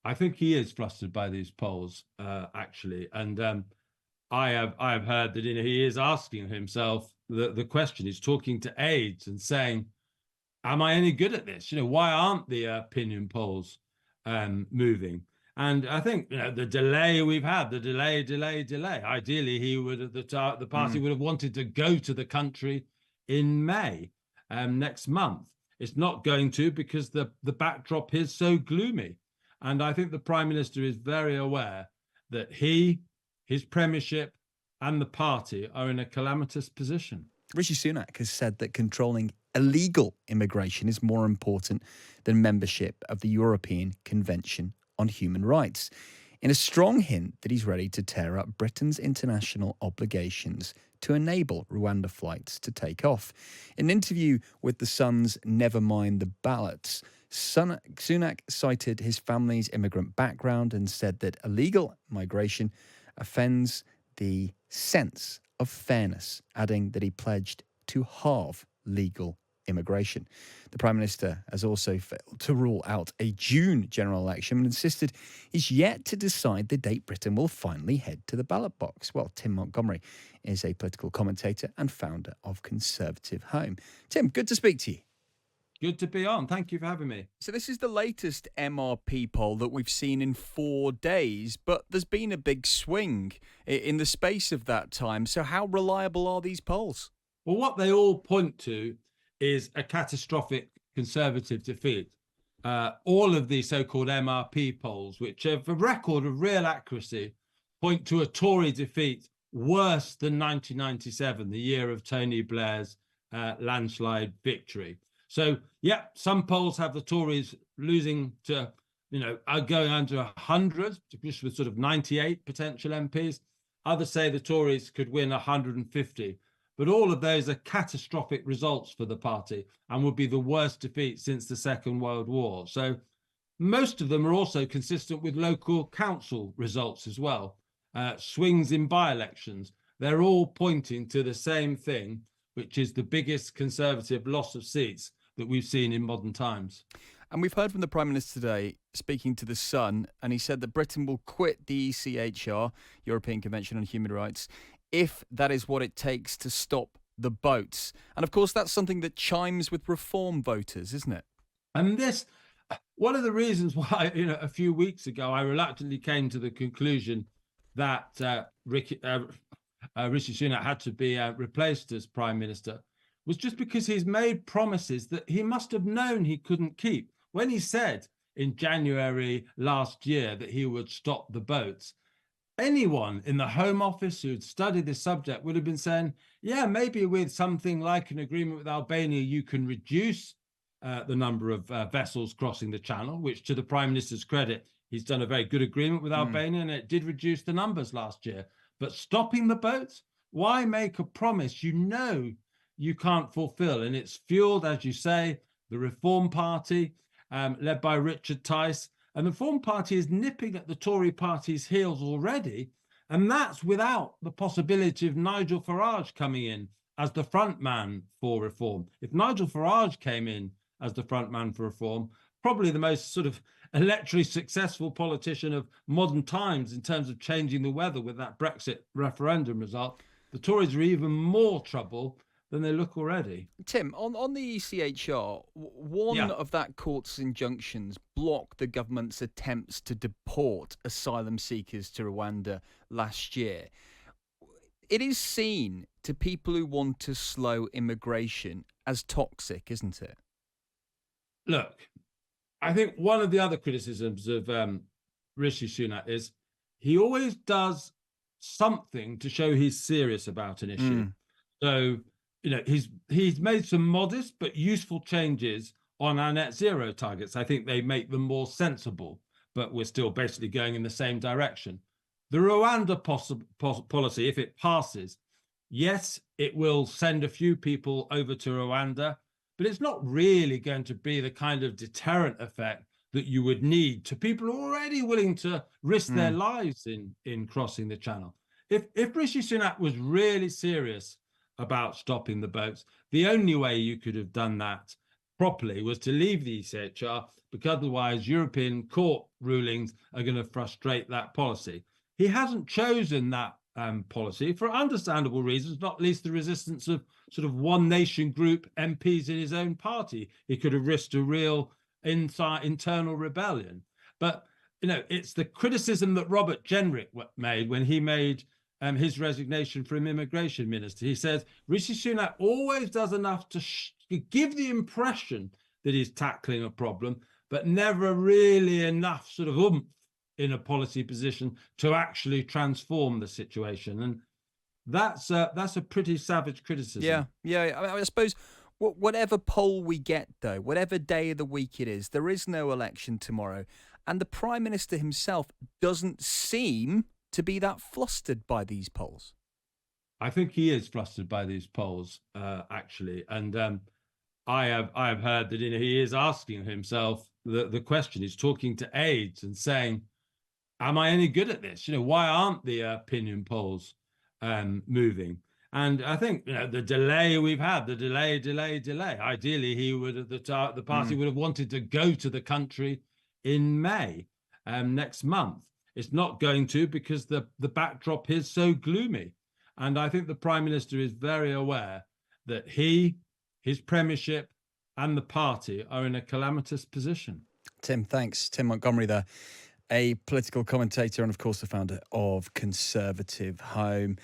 I think he is flustered by these polls, actually, and I have heard that he is asking himself the question. He's talking to aides and saying, "Am I any good at this? Why aren't the opinion polls moving?" And I think the delay we've had, the delay. Ideally, he would the party would have wanted to go to the country in May, next month. It's not going to because the backdrop is so gloomy. And I think the Prime Minister is very aware that his premiership, and the party are in a calamitous position. Rishi Sunak has said that controlling illegal immigration is more important than membership of the European Convention on Human Rights, in a strong hint that he's ready to tear up Britain's international obligations to enable Rwanda flights to take off. In an interview with The Sun's Never Mind the Ballots, Sunak cited his family's immigrant background and said that illegal migration offends the sense of fairness, adding that he pledged to halve legal immigration. The Prime Minister has also failed to rule out a June general election and insisted he's yet to decide the date Britain will finally head to the ballot box. Well, Tim Montgomerie is a political commentator and founder of Conservative Home. Tim, good to speak to you. Good to be on. Thank you for having me. So this is the latest MRP poll that we've seen in 4 days, but there's been a big swing in the space of that time. So how reliable are these polls? Well, what they all point to is a catastrophic Conservative defeat. All of these so-called MRP polls, which have a record of real accuracy, point to a Tory defeat worse than 1997, the year of Tony Blair's landslide victory. So, yeah, some polls have the Tories losing to, are going under 100, just with sort of 98 potential MPs. Others say the Tories could win 150. But all of those are catastrophic results for the party and would be the worst defeat since the Second World War. So most of them are also consistent with local council results as well. Swings in by-elections. They're all pointing to the same thing, which is the biggest Conservative loss of seats that we've seen in modern times. And we've heard from the Prime Minister today speaking to The Sun, and he said that Britain will quit the ECHR, European Convention on Human Rights, if that is what it takes to stop the boats. And of course, that's something that chimes with Reform voters, isn't it? And this, one of the reasons why, a few weeks ago, I reluctantly came to the conclusion that Rishi Sunak had to be replaced as Prime Minister was just because he's made promises that he must have known he couldn't keep. When he said in January last year that he would stop the boats, anyone in the Home Office who'd studied this subject would have been saying, yeah, maybe with something like an agreement with Albania, you can reduce the number of vessels crossing the channel, which to the Prime Minister's credit, he's done a very good agreement with Albania and it did reduce the numbers last year. But stopping the boats, why make a promise you can't fulfill? And it's fueled, as you say, the Reform Party, led by Richard Tice. And the Reform Party is nipping at the Tory party's heels already. And that's without the possibility of Nigel Farage coming in as the front man for reform. If Nigel Farage came in as the front man for reform, probably the most sort of electorally successful politician of modern times in terms of changing the weather with that Brexit referendum result, the Tories are even more trouble than they look already. Tim, on the ECHR, one of that court's injunctions blocked the government's attempts to deport asylum seekers to Rwanda last year. It is seen to people who want to slow immigration as toxic, isn't it? Look, I think one of the other criticisms of Rishi Sunak is he always does something to show he's serious about an issue. So, he's made some modest but useful changes on our net zero targets. I think they make them more sensible, but we're still basically going in the same direction. The Rwanda policy, if it passes, yes, it will send a few people over to Rwanda, but it's not really going to be the kind of deterrent effect that you would need to people already willing to risk their lives in crossing the channel. If Rishi Sunak was really serious about stopping the boats, the only way you could have done that properly was to leave the ECHR, because otherwise European court rulings are going to frustrate that policy. He hasn't chosen that policy for understandable reasons, not least the resistance of sort of one nation group MPs in his own party. He could have risked a real internal rebellion. But, it's the criticism that Robert Jenrick made when he made his resignation from immigration minister. He says, Rishi Sunak always does enough to give the impression that he's tackling a problem, but never really enough sort of oomph in a policy position to actually transform the situation. And that's a pretty savage criticism. Yeah. I suppose whatever poll we get, though, whatever day of the week it is, there is no election tomorrow. And the Prime Minister himself doesn't seem to be that flustered by these polls. I think he is flustered by these polls, actually. And I have heard that he is asking himself the question. He's talking to aides and saying, am I any good at this? Why aren't the opinion polls moving? And I think the delay we've had, the delay. Ideally, the party would have wanted to go to the country in May next month. It's not going to, because the backdrop is so gloomy. And I think the Prime Minister is very aware that his premiership and the party are in a calamitous position. Tim, thanks. Tim Montgomerie there, a political commentator and, of course, the founder of Conservative Home.